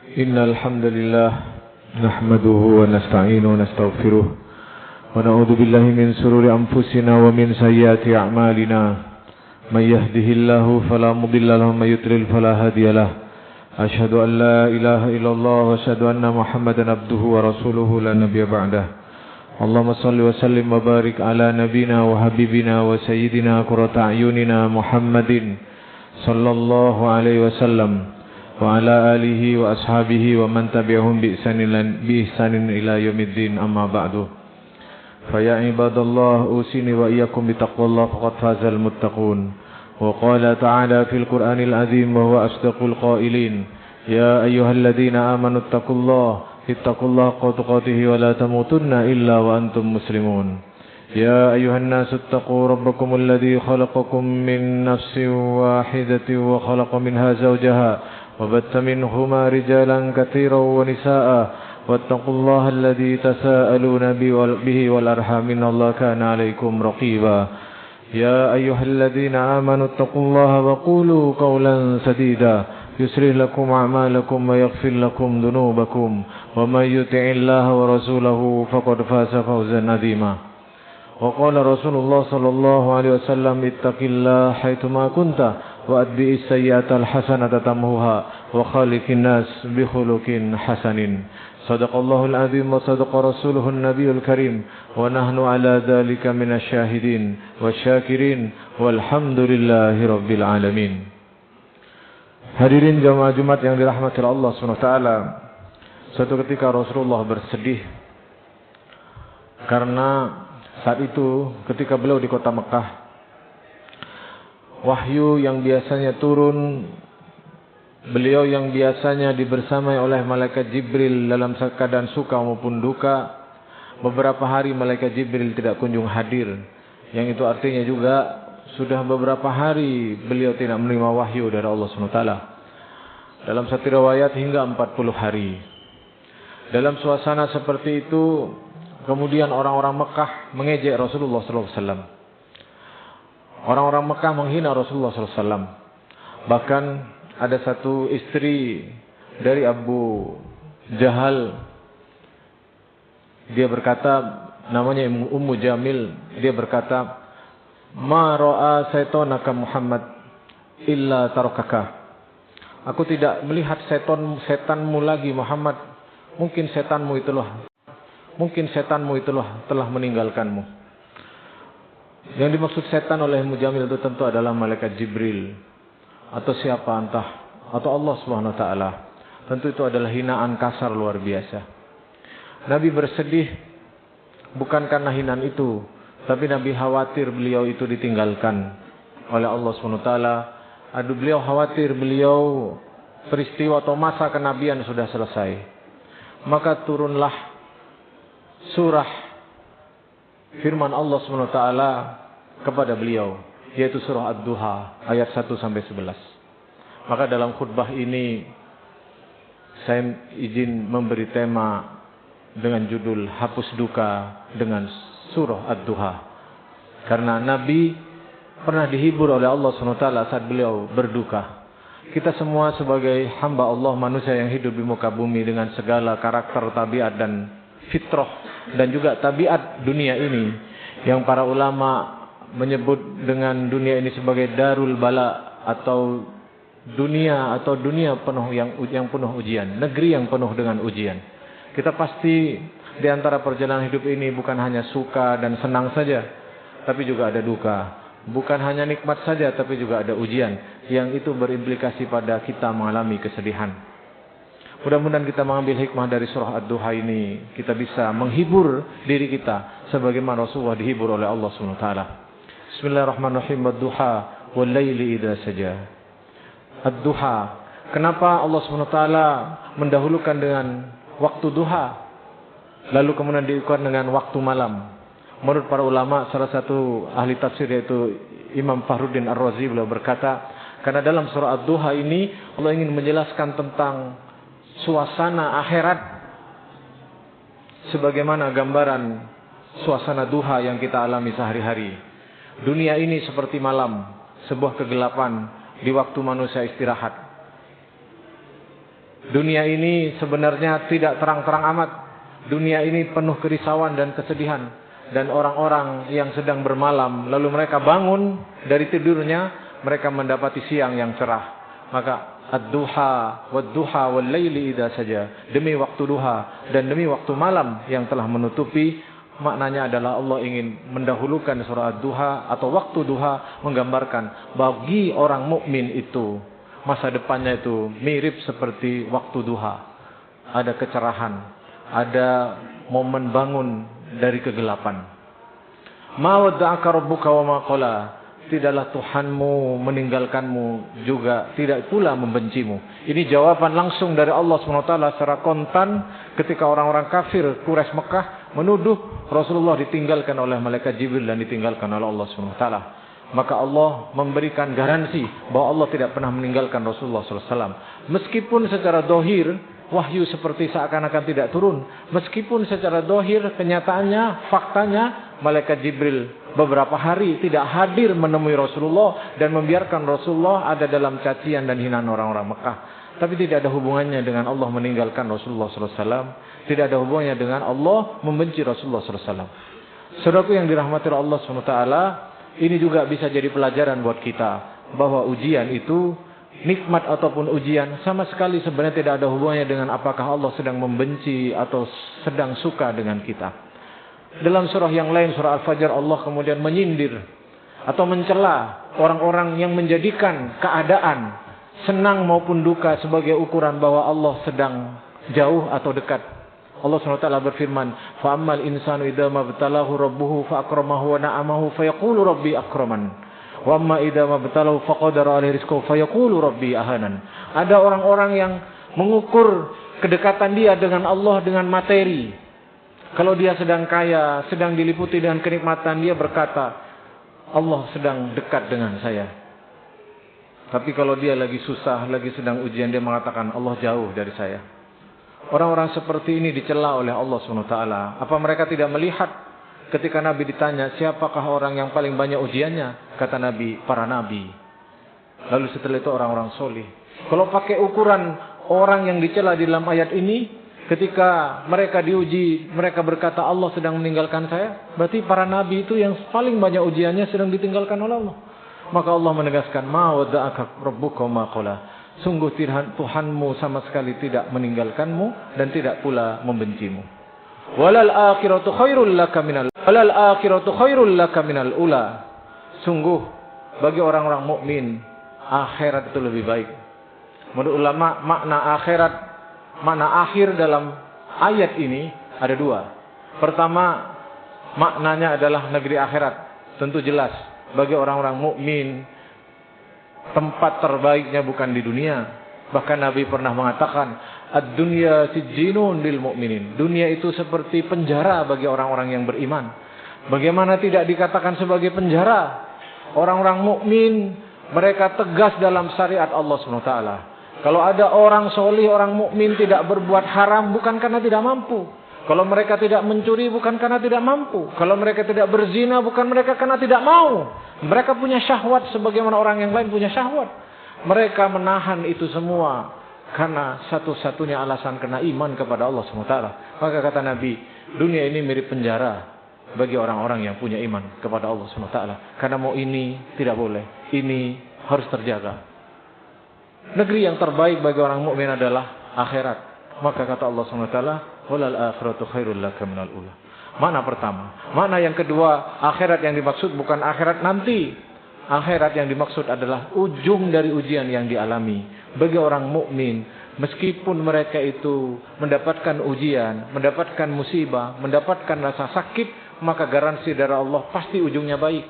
إن الحمد لله نحمده ونستعينه ونستغفره ونعوذ بالله من شرور أنفسنا ومن سيئات أعمالنا من يهده الله فلا مضل له ومن يضلل فلا هادي له أشهد أن لا إله إلا الله وأشهد أن محمدا عبده ورسوله لا نبي بعده اللهم صل وسلم وبارك على نبينا وحبيبنا وسيدنا قرة أعيننا محمد صلى الله عليه وسلم وعلى آله وأصحابه ومن تبعهم بإحسان إلى يوم الدين أما بعد فيا عباد الله أوصيني وإياكم بتقوى الله فقد فاز المتقون وقال تعالى في القرآن العظيم وهو أصدق القائلين يا أيها الذين آمنوا اتقوا الله حق تقاته ولا تموتن إلا وأنتم مسلمون يا أيها الناس اتقوا ربكم الذي خلقكم من نفس واحدة وخلق منها زوجها وبث منهما رجالا كثيرا ونساء واتقوا الله الذي تساءلون به والأرحام إن الله كان عليكم رقيبا يا أيها الذين آمنوا اتقوا الله وقولوا قولا سديدا يصلح لكم أعمالكم ويغفر لكم ذنوبكم ومن يطع الله ورسوله فقد فاز فوزا عظيما وقال رسول الله صلى الله عليه وسلم اتق الله حيثما كنت وأتبع السيئة الحسنة تمحها وخالق الناس بخلق حسن صدق الله العظيم وصدق رسوله النبي الكريم ونحن على ذلك من الشاهدين والشاكرين والحمد لله رب العالمين. Hadirin jamaah Jumat yang dirahmati Allah SWT, suatu ketika Rasulullah bersedih karena saat itu ketika beliau di kota Mekah, wahyu yang biasanya turun, beliau yang biasanya dibersamai oleh malaikat Jibril dalam keadaan suka maupun duka, beberapa hari malaikat Jibril tidak kunjung hadir, yang itu artinya juga sudah beberapa hari beliau tidak menerima wahyu dari Allah SWT. Dalam satu riwayat hingga 40 hari. Dalam suasana seperti itu, kemudian orang-orang Mekah mengejek Rasulullah SAW. Orang-orang Mekah menghina Rasulullah SAW. Bahkan ada satu istri dari Abu Jahal, dia berkata, namanya Ummu Jamil, dia berkata, ma ra'a syaitonaka Muhammad illa tarakaka. Aku tidak melihat setanmu lagi Muhammad. Mungkin setanmu itulah telah meninggalkanmu. Yang dimaksud setan oleh Ummu Jamil itu tentu adalah malaikat Jibril atau siapa entah, atau Allah Subhanahu wa taala. Tentu itu adalah hinaan kasar luar biasa. Nabi bersedih bukan karena hinaan itu, tapi Nabi khawatir beliau itu ditinggalkan oleh Allah SWT. Beliau khawatir peristiwa atau masa kenabian sudah selesai. Maka turunlah surah firman Allah SWT kepada beliau, yaitu surah Ad-Duha ayat 1-11. Maka dalam khutbah ini saya izin memberi tema dengan judul Hapus Duka dengan surah Ad-Duha. Karena Nabi pernah dihibur oleh Allah SWT saat beliau berduka. Kita semua sebagai hamba Allah, manusia yang hidup di muka bumi dengan segala karakter, tabiat dan fitrah, dan juga tabiat dunia ini, yang para ulama menyebut dengan dunia ini sebagai darul bala, atau dunia penuh yang penuh ujian, negeri yang penuh dengan ujian. Kita pasti di antara perjalanan hidup ini bukan hanya suka dan senang saja, tapi juga ada duka. Bukan hanya nikmat saja, tapi juga ada ujian, yang itu berimplikasi pada kita mengalami kesedihan. Mudah-mudahan kita mengambil hikmah dari surah Ad-Duha ini, kita bisa menghibur diri kita sebagaimana Rasulullah dihibur oleh Allah SWT. Bismillahirrahmanirrahim. Ad-Duha wal laili idza saja. Ad-Duha. Kenapa Allah SWT mendahulukan dengan waktu duha, lalu kemudian diikutkan dengan waktu malam? Menurut para ulama, salah satu ahli tafsir yaitu Imam Fakhruddin Ar-Razi, beliau berkata, karena dalam surah Ad-Duha ini Allah ingin menjelaskan tentang suasana akhirat sebagaimana gambaran suasana duha yang kita alami sehari-hari. Dunia ini seperti malam, sebuah kegelapan di waktu manusia istirahat. Dunia ini sebenarnya tidak terang-terang amat. Dunia ini penuh kerisauan dan kesedihan. Dan orang-orang yang sedang bermalam, lalu mereka bangun dari tidurnya, mereka mendapati siang yang cerah. Maka ad-duha wad-duha wal-laili idza saja, demi waktu duha dan demi waktu malam yang telah menutupi, maknanya adalah Allah ingin mendahulukan surah ad-duha atau waktu duha, menggambarkan bagi orang mukmin itu masa depannya itu mirip seperti waktu duha. Ada kecerahan, ada momen bangun dari kegelapan. Ma wadda'aka rabbuka wa ma qala. Tidaklah Tuhanmu meninggalkanmu, juga tidak pula membencimu. Ini jawaban langsung dari Allah SWT secara kontan ketika orang-orang kafir Quraisy Mekah menuduh Rasulullah ditinggalkan oleh malaikat Jibril dan ditinggalkan oleh Allah SWT. Maka Allah memberikan garansi bahwa Allah tidak pernah meninggalkan Rasulullah SAW. Meskipun secara dohir wahyu seperti seakan-akan tidak turun. Meskipun secara dohir kenyataannya, faktanya malaikat Jibril beberapa hari tidak hadir menemui Rasulullah dan membiarkan Rasulullah ada dalam cacian dan hinaan orang-orang Mekah. Tapi tidak ada hubungannya dengan Allah meninggalkan Rasulullah SAW. Tidak ada hubungannya dengan Allah membenci Rasulullah SAW. Saudaraku yang dirahmati Allah SWT, ini juga bisa jadi pelajaran buat kita bahwa ujian itu, nikmat ataupun ujian, sama sekali sebenarnya tidak ada hubungannya dengan apakah Allah sedang membenci atau sedang suka dengan kita. Dalam surah yang lain, surah Al-Fajr, Allah kemudian menyindir atau mencela orang-orang yang menjadikan keadaan senang maupun duka sebagai ukuran bahwa Allah sedang jauh atau dekat. Allah SWT berfirman, فَأَمَّا الْإِنسَانُ إِذَا مَا ابْتَلَاهُ رَبُّهُ فَأَكْرَمَهُ وَنَعَمَهُ فَيَقُولُ رَبِّي أَكْرَمَنِ وَأَمَّا إِذَا مَا ابْتَلَاهُ فَقَدَرَ عَلَيْهِ رِزْقَهُ فَيَقُولُ رَبِّي أَهَانَنِ. Ada orang-orang yang mengukur kedekatan dia dengan Allah dengan materi. Kalau dia sedang kaya, sedang diliputi dengan kenikmatan, dia berkata, Allah sedang dekat dengan saya. Tapi kalau dia lagi susah, lagi sedang ujian, dia mengatakan, Allah jauh dari saya. Orang-orang seperti ini dicela oleh Allah SWT. Apa mereka tidak melihat ketika Nabi ditanya, siapakah orang yang paling banyak ujiannya? Kata Nabi, para Nabi. Lalu setelah itu orang-orang soleh. Kalau pakai ukuran orang yang dicela di dalam ayat ini, ketika mereka diuji, mereka berkata Allah sedang meninggalkan saya. Berarti para Nabi itu yang paling banyak ujiannya sedang ditinggalkan oleh Allah. Maka Allah menegaskan, ma wadda'aka rabbuka ma qala. Sungguh Tuhanmu sama sekali tidak meninggalkanmu dan tidak pula membencimu. Walal akhiratu khairul laka minal ula. Sungguh bagi orang-orang mukmin akhirat itu lebih baik. Menurut ulama makna akhirat, makna akhir dalam ayat ini ada dua. Pertama, maknanya adalah negeri akhirat. Tentu jelas bagi orang-orang mukmin tempat terbaiknya bukan di dunia. Bahkan Nabi pernah mengatakan, ad-dunya sijjinun lil mu'minin. Dunia itu seperti penjara bagi orang-orang yang beriman. Bagaimana tidak dikatakan sebagai penjara? Orang-orang mukmin mereka tegas dalam syariat Allah SWT. Kalau ada orang solih, orang mukmin tidak berbuat haram bukan karena tidak mampu. Kalau mereka tidak mencuri bukan karena tidak mampu. Kalau mereka tidak berzina bukan mereka karena tidak mau. Mereka punya syahwat sebagaimana orang yang lain punya syahwat. Mereka menahan itu semua karena satu-satunya alasan karena iman kepada Allah SWT. Maka kata Nabi, dunia ini mirip penjara bagi orang-orang yang punya iman kepada Allah SWT. Karena mau ini tidak boleh, ini harus terjaga. Negeri yang terbaik bagi orang mukmin adalah akhirat. Maka kata Allah SWT, walal akhiratu khairul laka minal ula. Makna pertama. Makna yang kedua, akhirat yang dimaksud bukan akhirat nanti. Akhirat yang dimaksud adalah ujung dari ujian yang dialami bagi orang mukmin. Meskipun mereka itu mendapatkan ujian, mendapatkan musibah, mendapatkan rasa sakit, maka garansi dari Allah pasti ujungnya baik.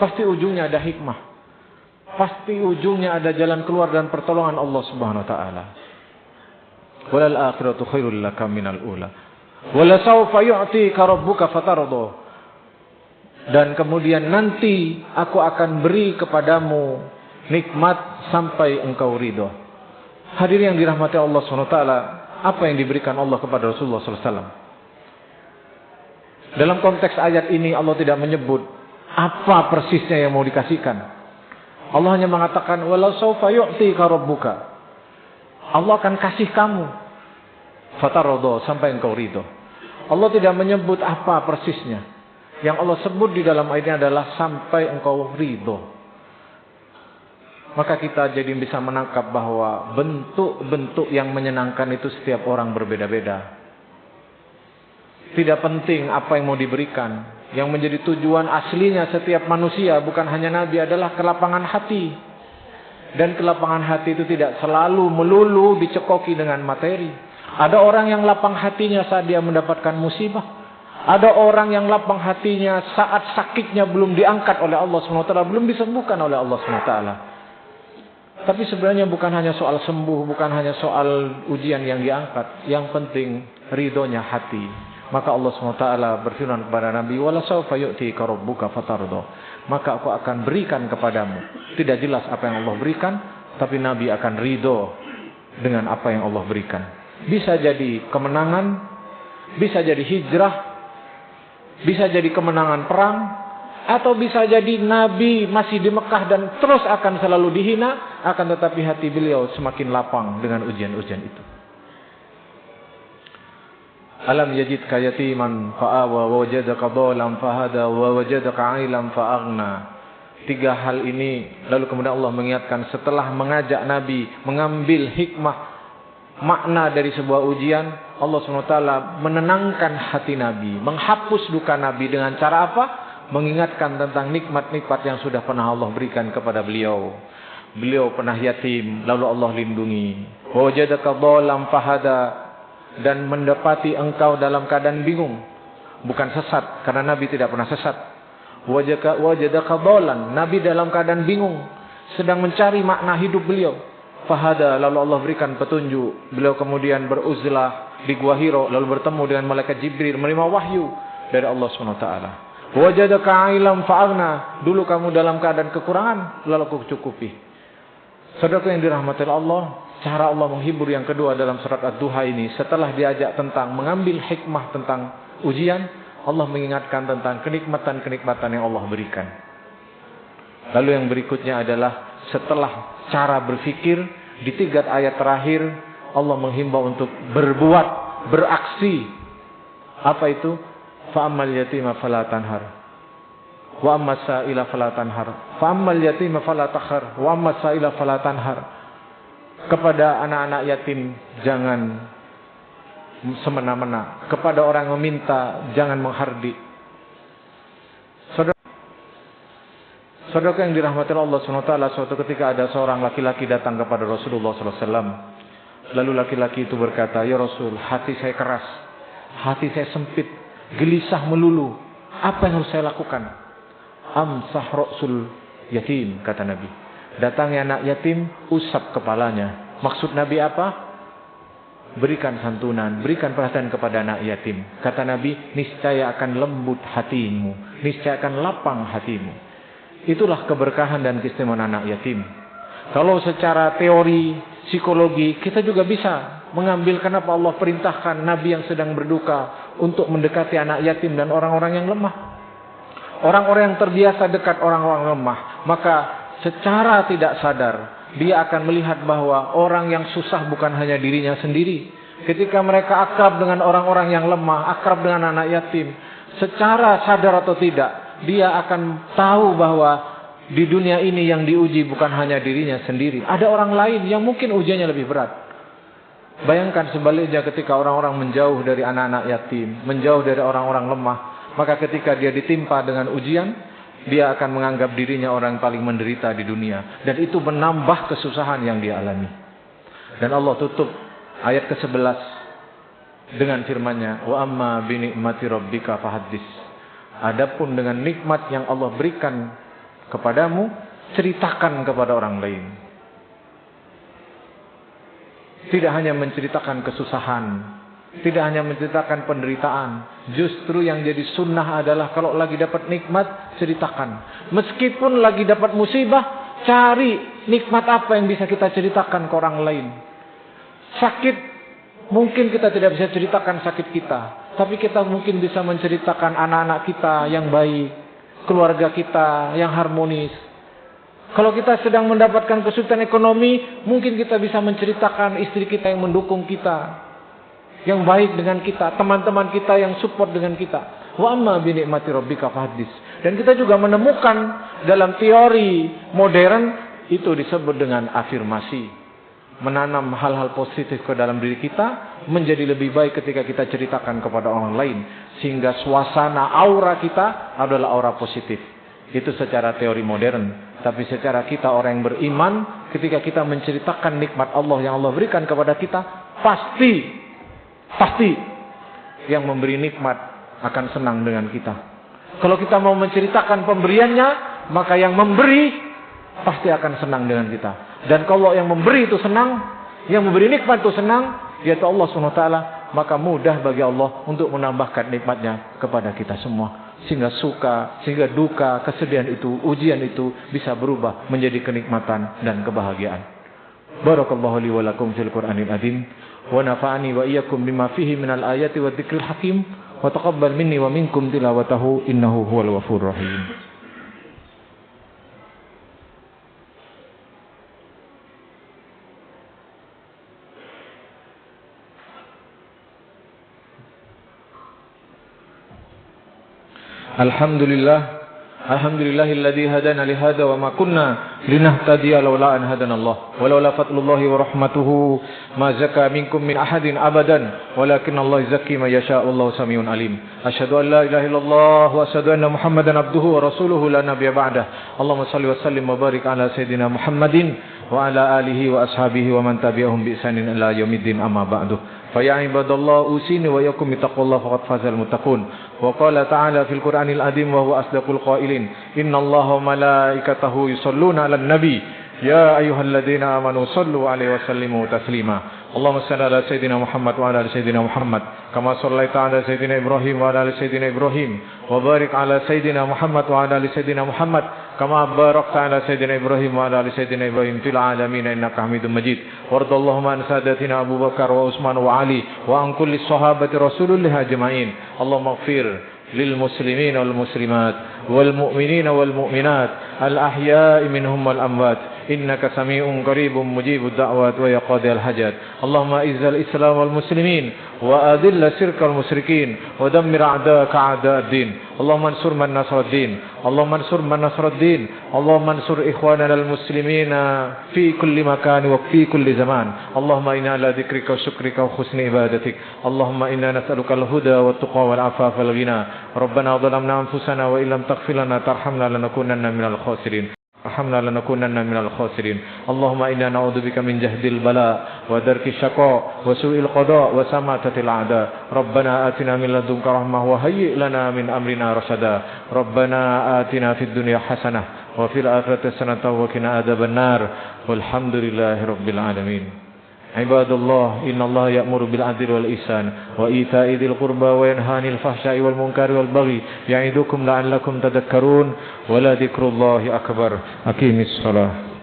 Pasti ujungnya ada hikmah. Pasti ujungnya ada jalan keluar dan pertolongan Allah Subhanahu wa taala. Walal akhiratu khairul laka minal ula. Wala sawfa yu'tika rabbuka fatarda. Dan kemudian nanti aku akan beri kepadamu nikmat sampai engkau ridho. Hadirin yang dirahmati Allah SWT, apa yang diberikan Allah kepada Rasulullah SAW? Dalam konteks ayat ini Allah tidak menyebut apa persisnya yang mau dikasihkan. Allah hanya mengatakan wala sawfa yu'tika rabbuka. Allah akan kasih kamu. Fatarodo, sampai engkau ridho. Allah tidak menyebut apa persisnya. Yang Allah sebut di dalam ayat ini adalah sampai engkau ridho. Maka kita jadi bisa menangkap bahwa bentuk-bentuk yang menyenangkan itu setiap orang berbeda-beda. Tidak penting apa yang mau diberikan. Yang menjadi tujuan aslinya setiap manusia, bukan hanya Nabi, adalah kelapangan hati. Dan kelapangan hati itu tidak selalu melulu dicekoki dengan materi. Ada orang yang lapang hatinya saat dia mendapatkan musibah. Ada orang yang lapang hatinya saat sakitnya belum diangkat oleh Allah SWT, belum disembuhkan oleh Allah SWT. Tapi sebenarnya bukan hanya soal sembuh, bukan hanya soal ujian yang diangkat. Yang penting ridhonya hati. Maka Allah SWT berfirman kepada Nabi, "Wala sawfa yu'tika rabbuka fatardo." Maka aku akan berikan kepadamu. Tidak jelas apa yang Allah berikan, tapi Nabi akan ridho dengan apa yang Allah berikan. Bisa jadi kemenangan, bisa jadi hijrah, bisa jadi kemenangan perang, atau bisa jadi Nabi masih di Mekah dan terus akan selalu dihina, akan tetapi hati beliau semakin lapang dengan ujian-ujian itu. Alam yajidka yatiman fa'awa wa wajadaka dhalan fahada wa wajadaka 'ailan fa'aghna. 3 hal ini lalu kemudian Allah mengingatkan setelah mengajak Nabi mengambil hikmah makna dari sebuah ujian, Allah SWT menenangkan hati Nabi, menghapus duka Nabi dengan cara apa? Mengingatkan tentang nikmat-nikmat yang sudah pernah Allah berikan kepada beliau. Beliau pernah yatim, lalu Allah lindungi. Wa wajadaka dhalan fahada, dan mendapati engkau dalam keadaan bingung, bukan sesat, karena Nabi tidak pernah sesat. Wajadaka dhalan, Nabi dalam keadaan bingung, sedang mencari makna hidup beliau. Fahada, lalu Allah berikan petunjuk. Beliau kemudian beruzlah di Gua Hiro, lalu bertemu dengan malaikat Jibril, menerima wahyu dari Allah SWT. Wajadaka 'ailan fa'aghna, dulu kamu dalam keadaan kekurangan, lalu aku cukupi. Saudara yang dirahmati Allah, cara Allah menghibur yang kedua dalam surat Ad-Duha ini, setelah diajak tentang mengambil hikmah tentang ujian, Allah mengingatkan tentang kenikmatan-kenikmatan yang Allah berikan. Lalu yang berikutnya adalah setelah cara berfikir, di 3 ayat terakhir Allah menghimbau untuk berbuat, beraksi. Apa itu? Fa'ammal yatima fala tanhar, wa ammas sa'ila fala tanhar. Fa'ammal yatima fala takhar, wa ammas sa'ila fala tanhar. Kepada anak-anak yatim jangan semena-mena, kepada orang yang meminta jangan menghardik. Saudara yang dirahmati Allah SWT, suatu ketika ada seorang laki-laki datang kepada Rasulullah SAW. Lalu laki-laki itu berkata, "Ya Rasul, hati saya keras, hati saya sempit, gelisah melulu. Apa yang harus saya lakukan?" "Amsah ra'sul yatim," kata Nabi. Datangnya anak yatim, usap kepalanya. Maksud Nabi apa? Berikan santunan, berikan perhatian kepada anak yatim. Kata Nabi, niscaya akan lembut hatimu, niscaya akan lapang hatimu. Itulah keberkahan dan keistimewaan anak yatim. Kalau secara teori, psikologi, kita juga bisa mengambil kenapa Allah perintahkan Nabi yang sedang berduka untuk mendekati anak yatim dan orang-orang yang lemah. Orang-orang yang terbiasa dekat orang-orang lemah, maka secara tidak sadar dia akan melihat bahwa orang yang susah bukan hanya dirinya sendiri. Ketika mereka akrab dengan orang-orang yang lemah, akrab dengan anak yatim, secara sadar atau tidak, dia akan tahu bahwa di dunia ini yang diuji bukan hanya dirinya sendiri. Ada orang lain yang mungkin ujiannya lebih berat. Bayangkan sebaliknya ketika orang-orang menjauh dari anak-anak yatim, menjauh dari orang-orang lemah, maka ketika dia ditimpa dengan ujian, dia akan menganggap dirinya orang yang paling menderita di dunia. Dan itu menambah kesusahan yang dia alami. Dan Allah tutup ayat ke-11 dengan firman-Nya, "Wa amma bi ni'mati rabbika fahaddits." Adapun dengan nikmat yang Allah berikan kepadamu, ceritakan kepada orang lain. Tidak hanya menceritakan kesusahan, tidak hanya menceritakan penderitaan. Justru yang jadi sunnah adalah kalau lagi dapat nikmat, ceritakan. Meskipun lagi dapat musibah, cari nikmat apa yang bisa kita ceritakan ke orang lain. Sakit, mungkin kita tidak bisa ceritakan sakit kita, tapi kita mungkin bisa menceritakan anak-anak kita yang baik, keluarga kita yang harmonis. Kalau kita sedang mendapatkan kesulitan ekonomi, mungkin kita bisa menceritakan istri kita yang mendukung kita, yang baik dengan kita, teman-teman kita yang support dengan kita. Wa amma bi ni'mati rabbika fahaddits. Dan kita juga menemukan dalam teori modern itu disebut dengan afirmasi. Menanam hal-hal positif ke dalam diri kita menjadi lebih baik ketika kita ceritakan kepada orang lain, sehingga suasana aura kita adalah aura positif. Itu secara teori modern. Tapi secara kita orang yang beriman, ketika kita menceritakan nikmat Allah yang Allah berikan kepada kita, pasti yang memberi nikmat akan senang dengan kita. Kalau kita mau menceritakan pemberiannya, maka yang memberi pasti akan senang dengan kita. Dan kalau yang memberi itu senang, yang memberi nikmat itu senang, yaitu Allah SWT, maka mudah bagi Allah untuk menambahkan nikmatnya kepada kita semua. Sehingga suka, sehingga duka, kesedihan itu, ujian itu bisa berubah menjadi kenikmatan dan kebahagiaan. Barakallahu li wa lakum fil Qur'anil azim, wa nafa'ani wa iyyakum bima fihi minal ayati wa dzikril hakim, wa taqabbal minni wa minkum tilawatahu innahu huwal ghafurur rahim. Alhamdulillahilladzi hadana li hadza wa ma kunna linahtadiya laula an hadanallah walaula fadlullahi wa rahmatuhu ma zaka minkum min ahadin abadan walakinallahu yuzakki man yasha'u wallahu samiun alim. Asyhadu an la ilaha illallah wa asyhadu anna Muhammadan abduhu wa rasuluhu la nabiyya ba'dah. Allahumma shalli wa sallim wa barik ala sayidina Muhammadin wa ala alihi wa ashabihi wa man tabi'ahum bi ihsanin ila yaumiddin amma ba'du. فيا عباد الله أوصيني وإياكم بتقوى الله فقد فاز المتقون. وقال تعالى في القرآن العظيم وهو أصدق القائلين إن الله وملائكته يصلون على النبي يا أيها الذين آمنوا صلوا عليه وسلموا تسليما. اللهم صل على سيدنا محمد وعلى آل سيدنا محمد كما صليت على سيدنا إبراهيم وعلى آل سيدنا إبراهيم وبارك على سيدنا محمد وعلى آل سيدنا محمد كما باركت على سيدنا إبراهيم وعلى آل سيدنا إبراهيم في العالمين إنك حميد مجيد. وارض اللهم عن سادتنا أبو بكر وعثمان وعلي وعن كل الصحابة رسول الله أجمعين. اللهم اغفر للمسلمين والمسلمات والمؤمنين والمؤمنات الأحياء منهم والأموات إنك سميع قريب مجيب الدعوات ويقاضي الحاجات. اللهم أعز الإسلام والمسلمين وأذل الشرك والمشركين ودمر أعداءك أعداء الدين. اللهم انصر من نصر الدين. اللهم انصر من نصر الدين. اللهم انصر إخواننا المسلمين في كل مكان وفي كل زمان. اللهم إنا على ذكرك وشكرك وحسن عبادتك. اللهم إنا نسألك الهدى والتقى والعفاف والغنى. ربنا ظلمنا أنفسنا وإن لم تغفر لنا ترحمنا لنكونن من الخاسرين. رحمنا لنكونن من الخاسرين. اللهم إنا نعوذ بك من جهد البلاء ودرك الشقاء وسوء القضاء وسماتة الأعداء. ربنا آتنا من لدنك رحمة وهيئ لنا من أمرنا رشدا. ربنا آتنا في الدنيا حسنة وفي الآخرة حسنة وقنا عذاب النار. والحمد لله رب العالمين. عباد الله إن الله يأمر بالعدل والإحسان وإيتاء ذي القربى وينهى عن الفحشاء والمنكر والبغي يعظكم لعلكم تذكرون ولذكر الله أكبر. أقيموا الصلاة.